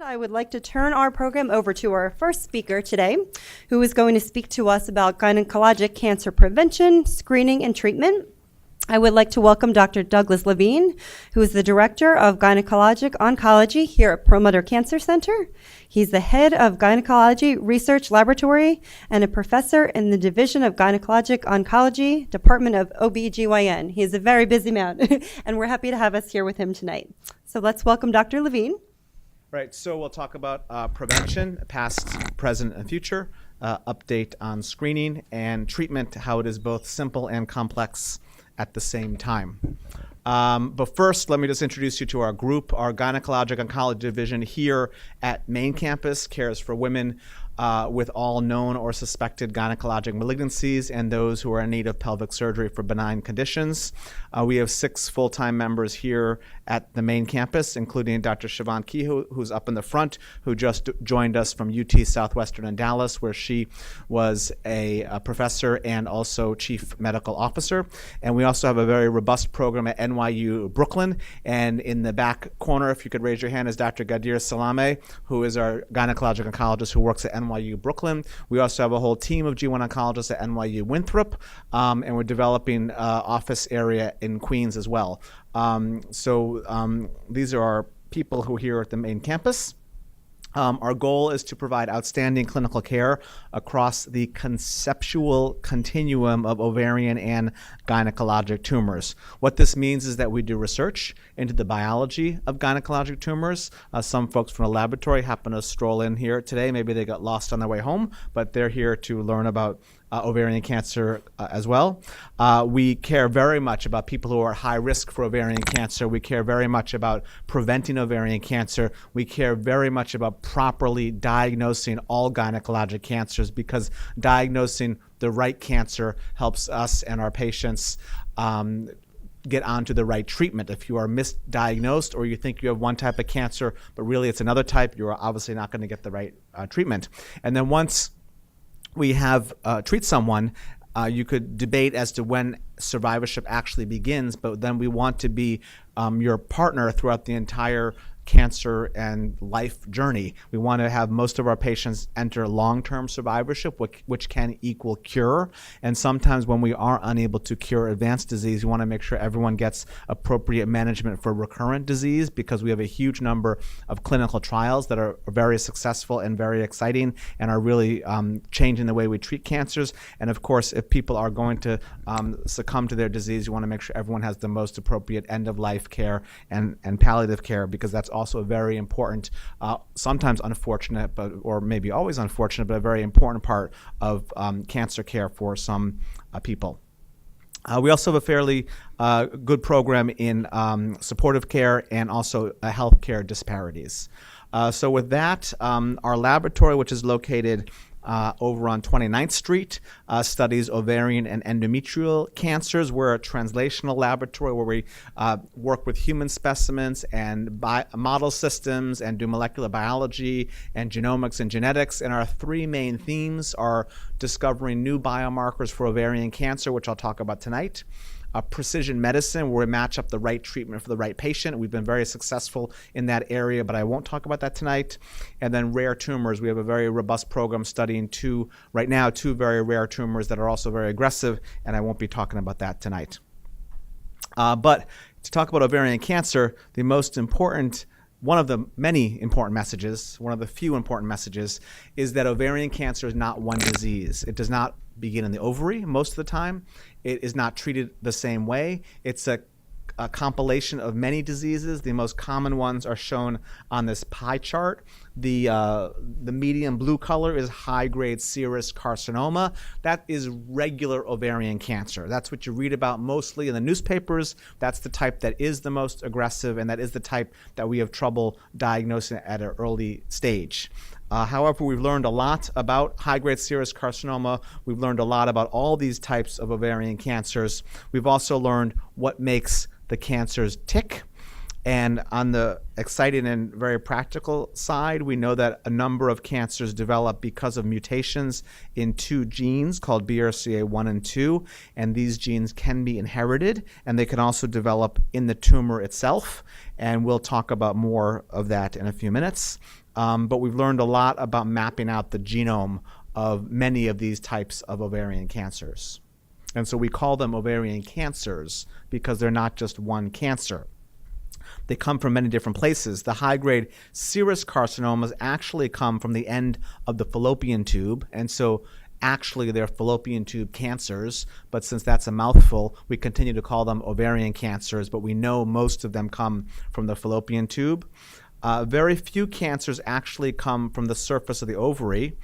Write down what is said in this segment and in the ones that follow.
I would like to turn our program over to our first speaker today, who is going to speak to us about gynecologic cancer prevention, screening, and treatment. I would like to welcome Dr. Douglas Levine, who is the Director of Gynecologic Oncology here at Perlmutter Cancer Center. He's the head of Gynecology Research Laboratory and a professor in the Division of Gynecologic Oncology, Department of OB/GYN. He is a very busy man, and we're happy to have us here with him tonight. So let's welcome Dr. Levine. Right, so we'll talk about prevention, past, present, and future, update on screening, and treatment, how it is both simple and complex at the same time. But first, let me just introduce you to our group. Our Gynecologic Oncology Division here at main campus cares for women with all known or suspected gynecologic malignancies and those who are in need of pelvic surgery for benign conditions. We have 6 full-time members here at the main campus, including Dr. Siobhan Kehoe, who's up in the front, who just joined us from UT Southwestern in Dallas, where she was a professor and also chief medical officer. And we also have a very robust program at NYU Brooklyn. And in the back corner, if you could raise your hand, is Dr. Gadir Salame, who is our gynecologic oncologist who works at NYU Brooklyn. We also have a whole team of G1 oncologists at NYU Winthrop, and we're developing office area in Queens as well. These are our people who are here at the main campus. Our goal is to provide outstanding clinical care across the conceptual continuum of ovarian and gynecologic tumors. What this means is that we do research into the biology of gynecologic tumors. Some folks from the laboratory happen to stroll in here today. Maybe they got lost on their way home, but they're here to learn about ovarian cancer as well. We care very much about people who are high risk for ovarian cancer. We care very much about preventing ovarian cancer. We care very much about properly diagnosing all gynecologic cancers, because diagnosing the right cancer helps us and our patients get onto the right treatment. If you are misdiagnosed or you think you have one type of cancer, but really it's another type, you're obviously not going to get the right treatment. And then once we have treat someone, you could debate as to when survivorship actually begins, but then we want to be your partner throughout the entire cancer and life journey. We want to have most of our patients enter long-term survivorship, which can equal cure. And sometimes when we are unable to cure advanced disease, we want to make sure everyone gets appropriate management for recurrent disease, because we have a huge number of clinical trials that are very successful and very exciting and are really changing the way we treat cancers. And of course, if people are going to succumb to their disease, you want to make sure everyone has the most appropriate end-of-life care and palliative care, because that's also a very important, sometimes unfortunate, or maybe always unfortunate, but a very important part of cancer care for some people. We also have a fairly good program in supportive care and also healthcare disparities. So with that, our laboratory, which is located over on 29th Street, studies ovarian and endometrial cancers. We're a translational laboratory where we work with human specimens and model systems and do molecular biology and genomics and genetics. And our 3 main themes are discovering new biomarkers for ovarian cancer, which I'll talk about tonight. Precision medicine, where we match up the right treatment for the right patient. We've been very successful in that area, but I won't talk about that tonight. And then rare tumors. We have a very robust program studying right now, two very rare tumors that are also very aggressive, and I won't be talking about that tonight. But to talk about ovarian cancer, the most important, one of the many important messages, one of the few important messages, is that ovarian cancer is not one disease. It does not begin in the ovary most of the time. It is not treated the same way. It's a compilation of many diseases. The most common ones are shown on this pie chart. The medium blue color is high-grade serous carcinoma. That is regular ovarian cancer. That's what you read about mostly in the newspapers. That's the type that is the most aggressive, and that is the type that we have trouble diagnosing at an early stage. However, we've learned a lot about high-grade serous carcinoma. We've learned a lot about all these types of ovarian cancers. We've also learned what makes the cancers tick. And on the exciting and very practical side, we know that a number of cancers develop because of mutations in 2 genes called BRCA1 and 2, and these genes can be inherited, and they can also develop in the tumor itself, and we'll talk about more of that in a few minutes. but we've learned a lot about mapping out the genome of many of these types of ovarian cancers. And so we call them ovarian cancers because they're not just one cancer. They come from many different places. The high-grade serous carcinomas actually come from the end of the fallopian tube, and so actually they're fallopian tube cancers, but since that's a mouthful, we continue to call them ovarian cancers, but we know most of them come from the fallopian tube. Very few cancers actually come from the surface of the ovary,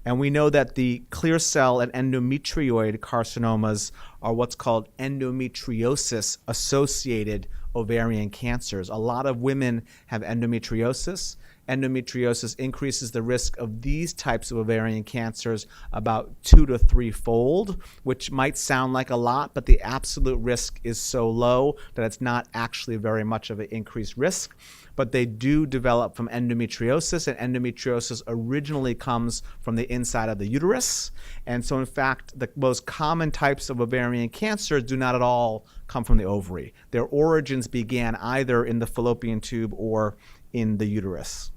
and we know that the clear cell and endometrioid carcinomas are what's called endometriosis-associated ovarian cancers. A lot of women have endometriosis. Endometriosis increases the risk of these types of ovarian cancers about 2 to 3-fold, which might sound like a lot, but the absolute risk is so low that it's not actually very much of an increased risk. But they do develop from endometriosis, and endometriosis originally comes from the inside of the uterus. And so, in fact, the most common types of ovarian cancer do not at all come from the ovary. Their origins began either in the fallopian tube or in the uterus.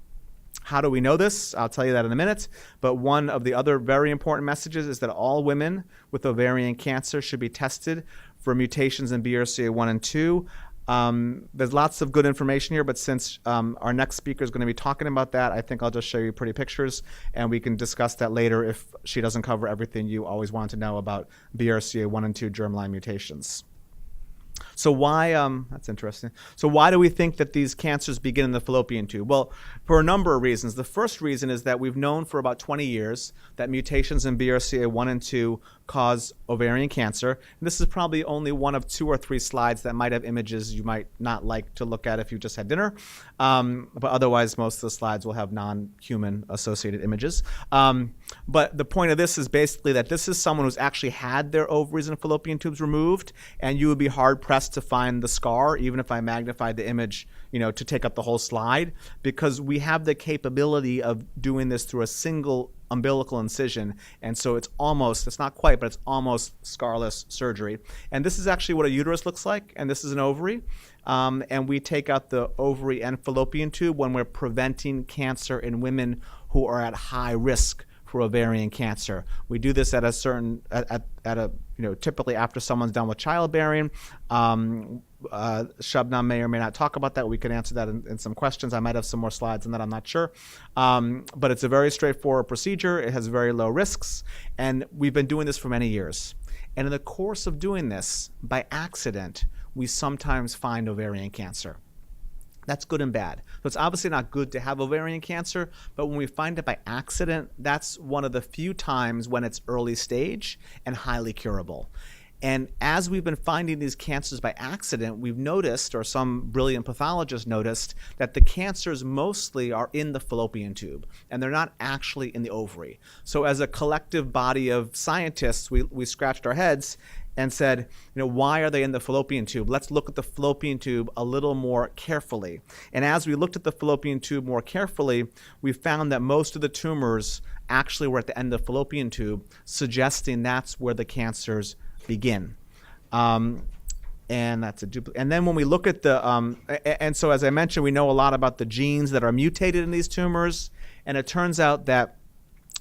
How do we know this? I'll tell you that in a minute. But one of the other very important messages is that all women with ovarian cancer should be tested for mutations in BRCA1 and 2. There's lots of good information here, but since our next speaker is going to be talking about that, I think I'll just show you pretty pictures, and we can discuss that later if she doesn't cover everything you always want to know about BRCA1 and 2 germline mutations. So why, that's interesting. So why do we think that these cancers begin in the fallopian tube? Well, for a number of reasons. The first reason is that we've known for about 20 years that mutations in BRCA1 and 2 cause ovarian cancer. And this is probably only one of 2 or 3 slides that might have images you might not like to look at if you just had dinner. But otherwise, most of the slides will have non-human associated images. But the point of this is basically that this is someone who's actually had their ovaries and fallopian tubes removed, and you would be hard-pressed to find the scar, even if I magnified the image, to take up the whole slide, because we have the capability of doing this through a single umbilical incision, and so it's not quite, but it's almost scarless surgery. And this is actually what a uterus looks like, and this is an ovary. And we take out the ovary and fallopian tube when we're preventing cancer in women who are at high risk for ovarian cancer. We do this at a certain, typically after someone's done with childbearing. Shabnam may or may not talk about that. We can answer that in some questions. I might have some more slides on that, I'm not sure. But it's a very straightforward procedure. It has very low risks, and we've been doing this for many years. And in the course of doing this, by accident, we sometimes find ovarian cancer. That's good and bad. So it's obviously not good to have ovarian cancer, but when we find it by accident, that's one of the few times when it's early stage and highly curable. And as we've been finding these cancers by accident, we've noticed, or some brilliant pathologist noticed, that the cancers mostly are in the fallopian tube, and they're not actually in the ovary. So as a collective body of scientists, we scratched our heads and said, why are they in the fallopian tube? Let's look at the fallopian tube a little more carefully. And as we looked at the fallopian tube more carefully, we found that most of the tumors actually were at the end of the fallopian tube, suggesting that's where the cancers begin. And that's a duplicate. And then when we look at the, and so as I mentioned, we know a lot about the genes that are mutated in these tumors, and it turns out that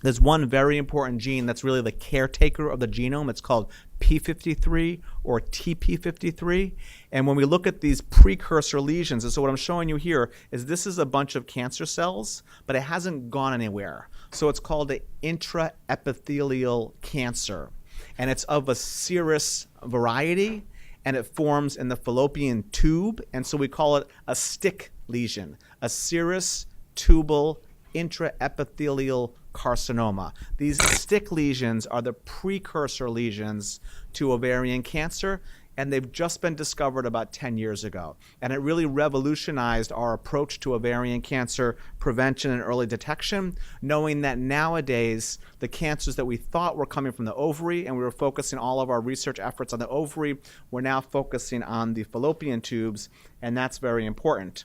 there's one very important gene that's really the caretaker of the genome. It's called P53 or TP53. And when we look at these precursor lesions, and so what I'm showing you here is this is a bunch of cancer cells, but it hasn't gone anywhere. So it's called an intraepithelial cancer. And it's of a serous variety, and it forms in the fallopian tube. And so we call it a stick lesion, a serous tubal intraepithelial carcinoma. These stick lesions are the precursor lesions to ovarian cancer, and they've just been discovered about 10 years ago. And it really revolutionized our approach to ovarian cancer prevention and early detection, knowing that nowadays the cancers that we thought were coming from the ovary, and we were focusing all of our research efforts on the ovary, we're now focusing on the fallopian tubes, and that's very important.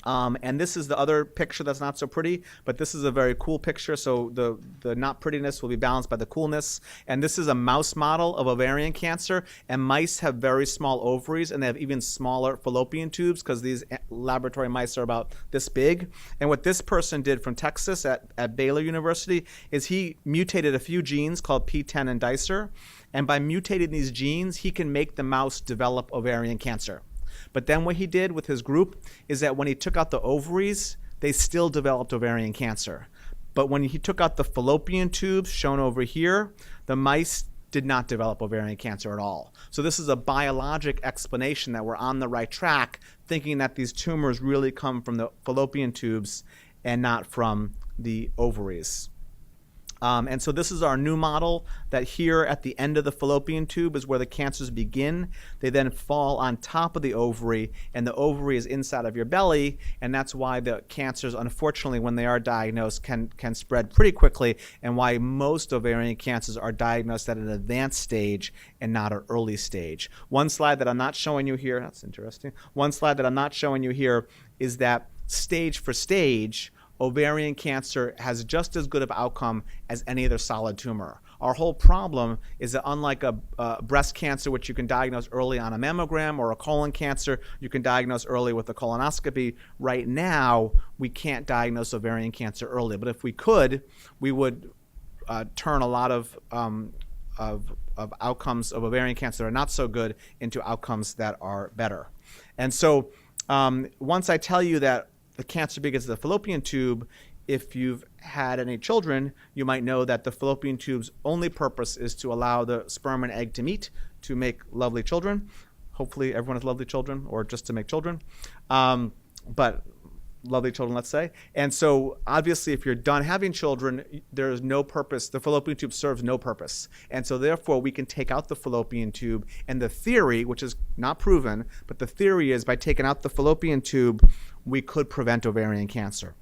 And this is the other picture that's not so pretty, but this is a very cool picture. So the not prettiness will be balanced by the coolness. And this is a mouse model of ovarian cancer. And mice have very small ovaries, and they have even smaller fallopian tubes because these laboratory mice are about this big. And what this person did from Texas at Baylor University is he mutated a few genes called P10 and dicer. And by mutating these genes, he can make the mouse develop ovarian cancer. But then what he did with his group is that when he took out the ovaries, they still developed ovarian cancer. But when he took out the fallopian tubes, shown over here, the mice did not develop ovarian cancer at all. So this is a biologic explanation that we're on the right track, thinking that these tumors really come from the fallopian tubes and not from the ovaries. And so this is our new model, that here at the end of the fallopian tube is where the cancers begin. They then fall on top of the ovary, and the ovary is inside of your belly, and that's why the cancers, unfortunately, when they are diagnosed, can spread pretty quickly, and why most ovarian cancers are diagnosed at an advanced stage and not an early stage. One slide that I'm not showing you here, that's interesting. One slide that I'm not showing you here is that stage for stage, ovarian cancer has just as good of outcome as any other solid tumor. Our whole problem is that unlike a breast cancer, which you can diagnose early on a mammogram, or a colon cancer, you can diagnose early with a colonoscopy, right now we can't diagnose ovarian cancer early. But if we could, we would turn a lot of outcomes of ovarian cancer that are not so good into outcomes that are better. And so once I tell you that the cancer begins at the fallopian tube, if you've had any children, you might know that the fallopian tube's only purpose is to allow the sperm and egg to meet to make lovely children. Hopefully everyone has lovely children, or just to make children. But lovely children, let's say. And so obviously if you're done having children, there is no purpose. The fallopian tube serves no purpose. And so therefore we can take out the fallopian tube. And the theory, which is not proven, but the theory is by taking out the fallopian tube, we could prevent ovarian cancer.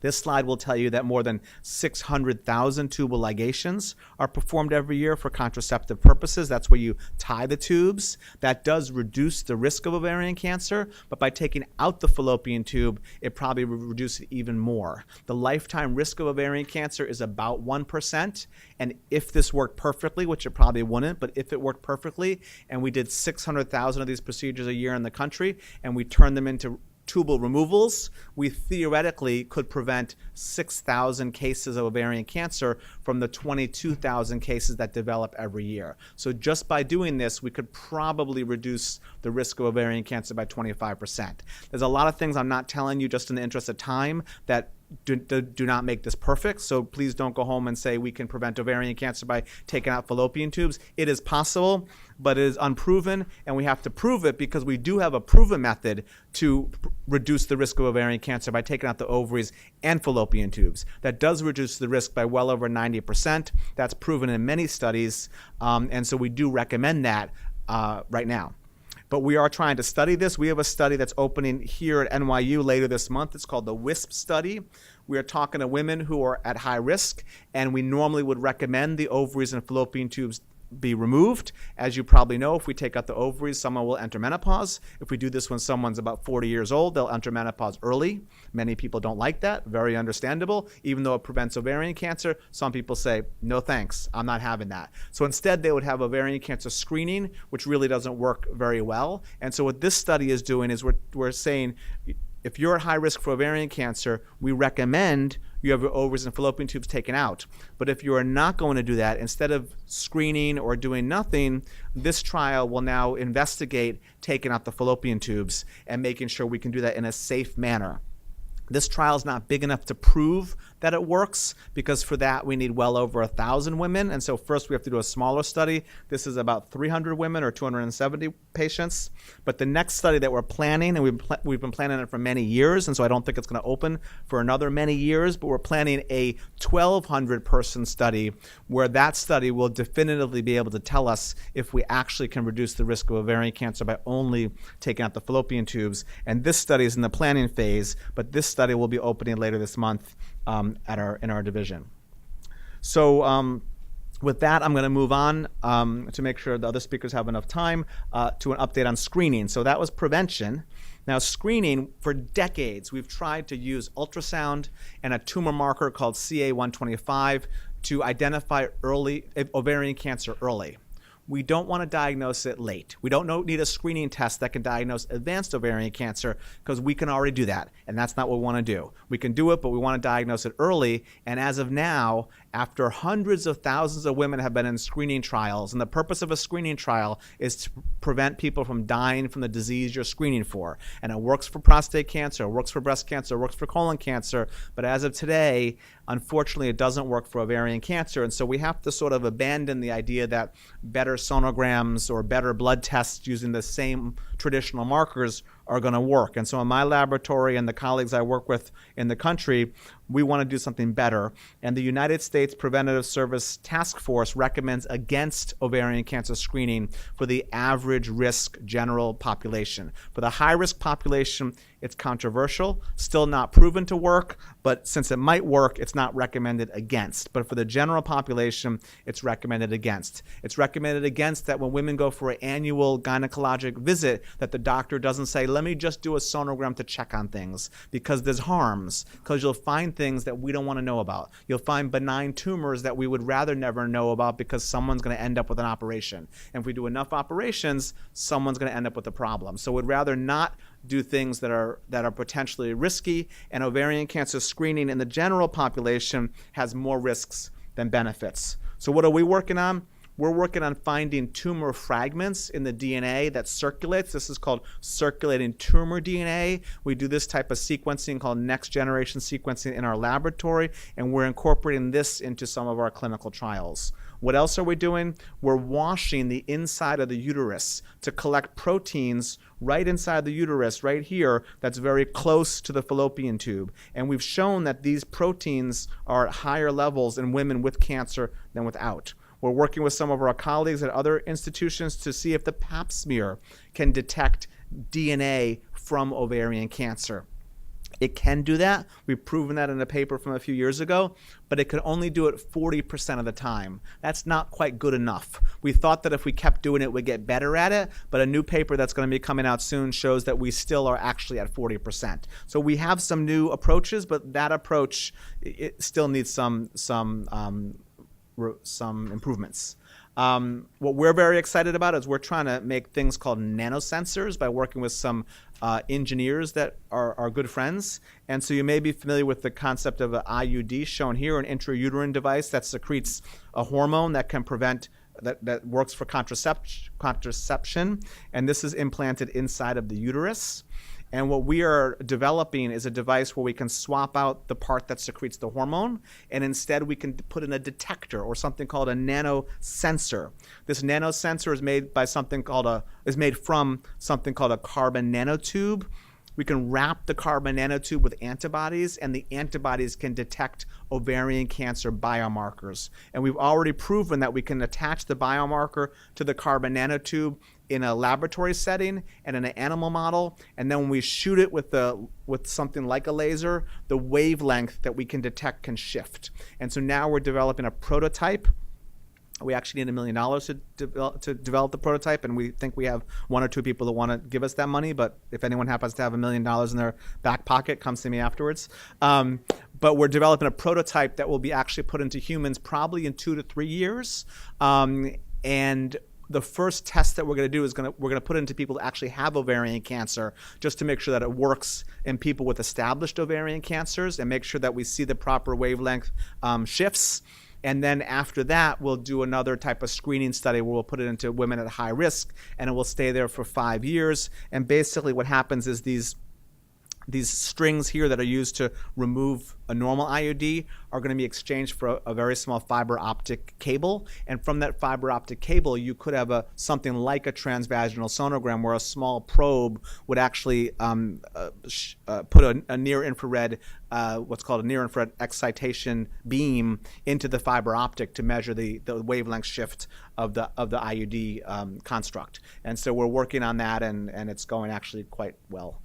This slide will tell you that more than 600,000 tubal ligations are performed every year for contraceptive purposes. That's where you tie the tubes. That does reduce the risk of ovarian cancer, but by taking out the fallopian tube, it probably would reduce it even more. The lifetime risk of ovarian cancer is about 1%, and if this worked perfectly, which it probably wouldn't, but if it worked perfectly, and we did 600,000 of these procedures a year in the country, and we turned them into tubal removals, we theoretically could prevent 6,000 cases of ovarian cancer from the 22,000 cases that develop every year. So just by doing this, we could probably reduce the risk of ovarian cancer by 25%. There's a lot of things I'm not telling you just in the interest of time that do not make this perfect. So please don't go home and say we can prevent ovarian cancer by taking out fallopian tubes. It is possible, but it is unproven, and we have to prove it because we do have a proven method to reduce the risk of ovarian cancer by taking out the ovaries and fallopian tubes. That does reduce the risk by well over 90%. That's proven in many studies, and so we do recommend that right now. But we are trying to study this. We have a study that's opening here at NYU later this month. It's called the WISP study. We are talking to women who are at high risk, and we normally would recommend the ovaries and fallopian tubes be removed. As you probably know, if we take out the ovaries, someone will enter menopause. If we do this when someone's about 40 years old, they'll enter menopause early. Many people don't like that. Very understandable. Even though it prevents ovarian cancer, some people say, no thanks, I'm not having that. So instead, they would have ovarian cancer screening, which really doesn't work very well. And so what this study is doing is we're saying, if you're at high risk for ovarian cancer, we recommend you have your ovaries and fallopian tubes taken out. But if you are not going to do that, instead of screening or doing nothing, this trial will now investigate taking out the fallopian tubes and making sure we can do that in a safe manner. This trial is not big enough to prove that it works, because for that we need well over 1,000 women. And so first we have to do a smaller study. This is about 300 women or 270 patients. But the next study that we're planning, and we've been planning it for many years, and so I don't think it's going to open for another many years, but we're planning a 1,200 person study where that study will definitively be able to tell us if we actually can reduce the risk of ovarian cancer by only taking out the fallopian tubes. And this study is in the planning phase, but this study will be opening later this month in our division. So with that, I'm going to move on to make sure the other speakers have enough time to an update on screening. So that was prevention. Now, screening, for decades, we've tried to use ultrasound and a tumor marker called CA-125 to identify ovarian cancer early. We don't want to diagnose it late. We don't need a screening test that can diagnose advanced ovarian cancer because we can already do that, and that's not what we want to do. We can do it, but we want to diagnose it early, and as of now, after hundreds of thousands of women have been in screening trials, and the purpose of a screening trial is to prevent people from dying from the disease you're screening for. And it works for prostate cancer, it works for breast cancer, it works for colon cancer, but as of today, unfortunately, it doesn't work for ovarian cancer, and so we have to sort of abandon the idea that better sonograms or better blood tests using the same traditional markers are going to work. And so in my laboratory and the colleagues I work with in the country, we want to do something better. And the United States Preventative Service Task Force recommends against ovarian cancer screening for the average risk general population. For the high risk population, it's controversial, still not proven to work, but since it might work, it's not recommended against. But for the general population, it's recommended against. It's recommended against that when women go for an annual gynecologic visit, that the doctor doesn't say, let me just do a sonogram to check on things, because there's harms, because you'll find things that we don't want to know about. You'll find benign tumors that we would rather never know about because someone's going to end up with an operation. And if we do enough operations, someone's going to end up with a problem. So we'd rather not do things that are potentially risky, and ovarian cancer screening in the general population has more risks than benefits. So what are we working on? We're working on finding tumor fragments in the DNA that circulates. This is called circulating tumor DNA. We do this type of sequencing called next generation sequencing in our laboratory, and we're incorporating this into some of our clinical trials. What else are we doing? We're washing the inside of the uterus to collect proteins right inside the uterus, right here, that's very close to the fallopian tube. And we've shown that these proteins are at higher levels in women with cancer than without. We're working with some of our colleagues at other institutions to see if the Pap smear can detect DNA from ovarian cancer. It can do that. We've proven that in a paper from a few years ago, but it can only do it 40% of the time. That's not quite good enough. We thought that if we kept doing it, we'd get better at it, but a new paper that's going to be coming out soon shows that we still are actually at 40%. So we have some new approaches, but that approach, it still needs some improvements. What we're very excited about is we're trying to make things called nanosensors by working with some engineers that are good friends. And so you may be familiar with the concept of an IUD shown here, an intrauterine device that secretes a hormone that can prevent that works for contraception. And this is implanted inside of the uterus. And what we are developing is a device where we can swap out the part that secretes the hormone, and instead we can put in a detector or something called a nanosensor. This nanosensor is made from something called a carbon nanotube. We can wrap the carbon nanotube with antibodies, and the antibodies can detect ovarian cancer biomarkers. And we've already proven that we can attach the biomarker to the carbon nanotube in a laboratory setting and in an animal model, and then when we shoot it with something like a laser, the wavelength that we can detect can shift. And so now we're developing a prototype. We actually need $1 million to develop the prototype, and we think we have one or two people that want to give us that money, but if anyone happens to have $1 million in their back pocket, come see me afterwards. But we're developing a prototype that will be actually put into humans probably in 2 to 3 years. And the first test that we're going to do is we're going to put it into people that actually have ovarian cancer, just to make sure that it works in people with established ovarian cancers and make sure that we see the proper wavelength shifts. And then after that, we'll do another type of screening study where we'll put it into women at high risk, and it will stay there for 5 years. And basically what happens is these strings here that are used to remove a normal IUD are going to be exchanged for a very small fiber optic cable. And from that fiber optic cable, you could have something like a transvaginal sonogram where a small probe would actually put a near-infrared, what's called a near-infrared excitation beam into the fiber optic to measure the wavelength shift of the IUD construct. And so we're working on that, and it's going actually quite well.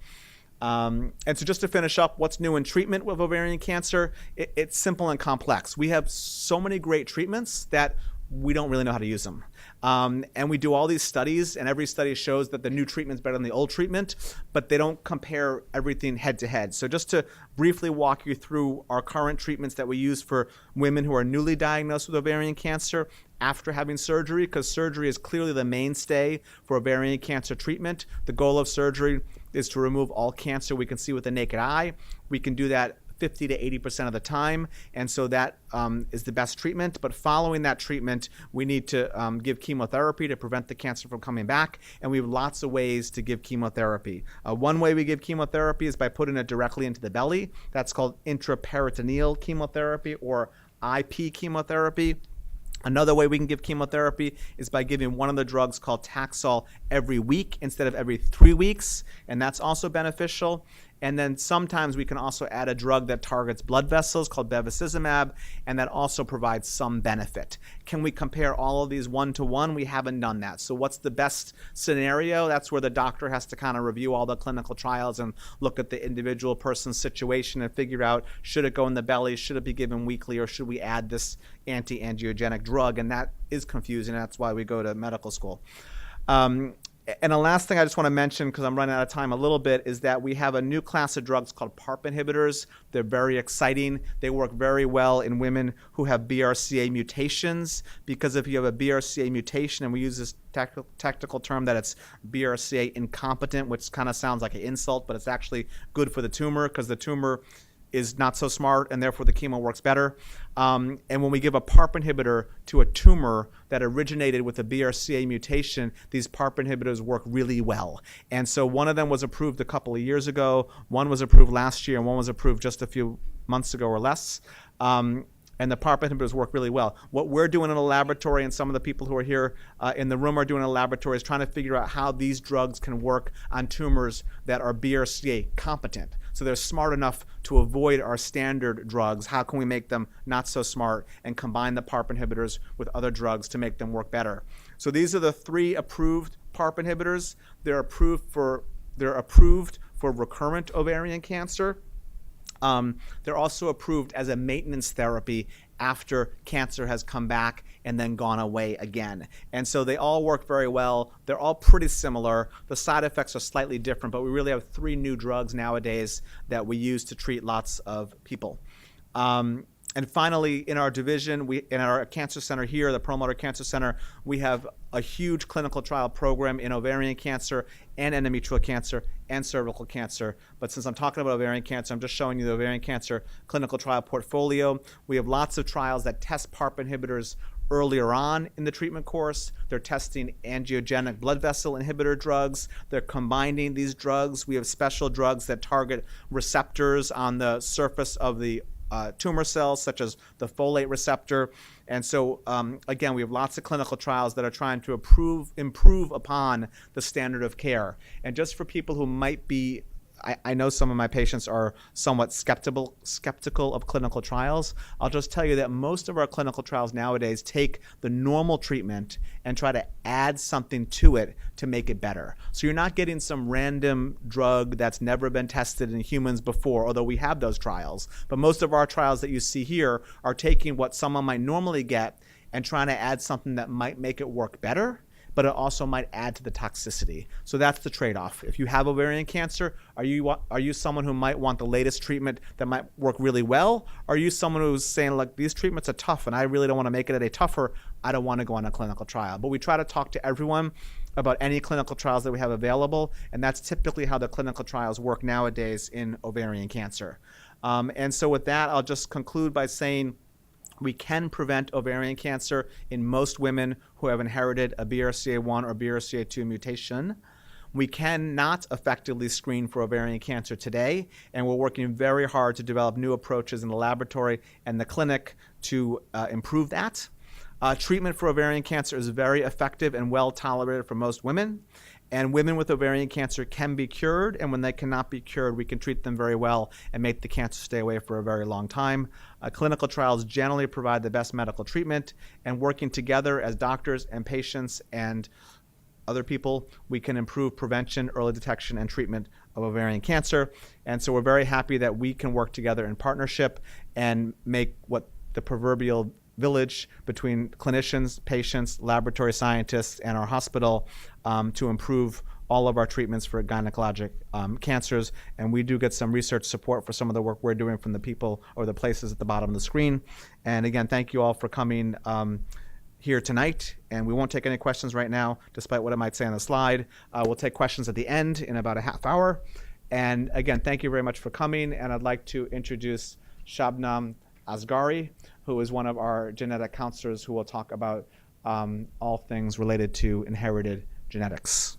And so just to finish up, what's new in treatment with ovarian cancer? It's simple and complex. We have so many great treatments that we don't really know how to use them. And we do all these studies, and every study shows that the new treatment is better than the old treatment, but they don't compare everything head to head. So just to briefly walk you through our current treatments that we use for women who are newly diagnosed with ovarian cancer after having surgery, because surgery is clearly the mainstay for ovarian cancer treatment. The goal of surgery is to remove all cancer we can see with the naked eye. We can do that 50 to 80% of the time, and so that is the best treatment. But following that treatment, we need to give chemotherapy to prevent the cancer from coming back, and we have lots of ways to give chemotherapy. One way we give chemotherapy is by putting it directly into the belly. That's called intraperitoneal chemotherapy, or IP chemotherapy. Another way we can give chemotherapy is by giving one of the drugs called Taxol every week instead of every 3 weeks, and that's also beneficial. And then sometimes we can also add a drug that targets blood vessels called bevacizumab, and that also provides some benefit. Can we compare all of these one-to-one? We haven't done that. So what's the best scenario? That's where the doctor has to kind of review all the clinical trials and look at the individual person's situation and figure out, should it go in the belly, should it be given weekly, or should we add this anti-angiogenic drug? And that is confusing. That's why we go to medical school. And the last thing I just want to mention, because I'm running out of time a little bit, is that we have a new class of drugs called PARP inhibitors. They're very exciting. They work very well in women who have BRCA mutations, because if you have a BRCA mutation, and we use this technical term that it's BRCA incompetent, which kind of sounds like an insult, but it's actually good for the tumor, because the tumor is not so smart, and therefore the chemo works better. And when we give a PARP inhibitor to a tumor that originated with a BRCA mutation, these PARP inhibitors work really well. And so one of them was approved a couple of years ago, one was approved last year, and one was approved just a few months ago or less. And the PARP inhibitors work really well. What we're doing in a laboratory, and some of the people who are here in the room are doing in a laboratory, is trying to figure out how these drugs can work on tumors that are BRCA competent. So they're smart enough to avoid our standard drugs. How can we make them not so smart and combine the PARP inhibitors with other drugs to make them work better? So these are the 3 approved PARP inhibitors. They're approved for recurrent ovarian cancer. They're also approved as a maintenance therapy after cancer has come back and then gone away again. And so they all work very well. They're all pretty similar. The side effects are slightly different, but we really have 3 new drugs nowadays that we use to treat lots of people. And finally, in our division, in our cancer center here, the Perlmutter Cancer Center, we have a huge clinical trial program in ovarian cancer and endometrial cancer and cervical cancer. But since I'm talking about ovarian cancer, I'm just showing you the ovarian cancer clinical trial portfolio. We have lots of trials that test PARP inhibitors earlier on in the treatment course. They're testing angiogenic blood vessel inhibitor drugs. They're combining these drugs. We have special drugs that target receptors on the surface of the tumor cells, such as the folate receptor. And so, again, we have lots of clinical trials that are trying to improve upon the standard of care. And just for people who might be, I know some of my patients are somewhat skeptical of clinical trials. I'll just tell you that most of our clinical trials nowadays take the normal treatment and try to add something to it to make it better. So you're not getting some random drug that's never been tested in humans before, although we have those trials. But most of our trials that you see here are taking what someone might normally get and trying to add something that might make it work better, but it also might add to the toxicity. So that's the trade-off. If you have ovarian cancer, are you someone who might want the latest treatment that might work really well? Or are you someone who's saying, like, these treatments are tough and I really don't want to make it any tougher, I don't want to go on a clinical trial? But we try to talk to everyone about any clinical trials that we have available, and that's typically how the clinical trials work nowadays in ovarian cancer. And so with that, I'll just conclude by saying, we can prevent ovarian cancer in most women who have inherited a BRCA1 or BRCA2 mutation. We cannot effectively screen for ovarian cancer today, and we're working very hard to develop new approaches in the laboratory and the clinic to improve that. Treatment for ovarian cancer is very effective and well tolerated for most women. And women with ovarian cancer can be cured, and when they cannot be cured, we can treat them very well and make the cancer stay away for a very long time. Clinical trials generally provide the best medical treatment, and working together as doctors and patients and other people, we can improve prevention, early detection, and treatment of ovarian cancer. And so we're very happy that we can work together in partnership and make what the proverbial village between clinicians, patients, laboratory scientists, and our hospital to improve all of our treatments for gynecologic cancers. And we do get some research support for some of the work we're doing from the people or the places at the bottom of the screen. And again, thank you all for coming here tonight. And we won't take any questions right now, despite what it might say on the slide. We'll take questions at the end in about a half hour. And again, thank you very much for coming. And I'd like to introduce Shabnam Asghari, who is one of our genetic counselors who will talk about all things related to inherited genetics.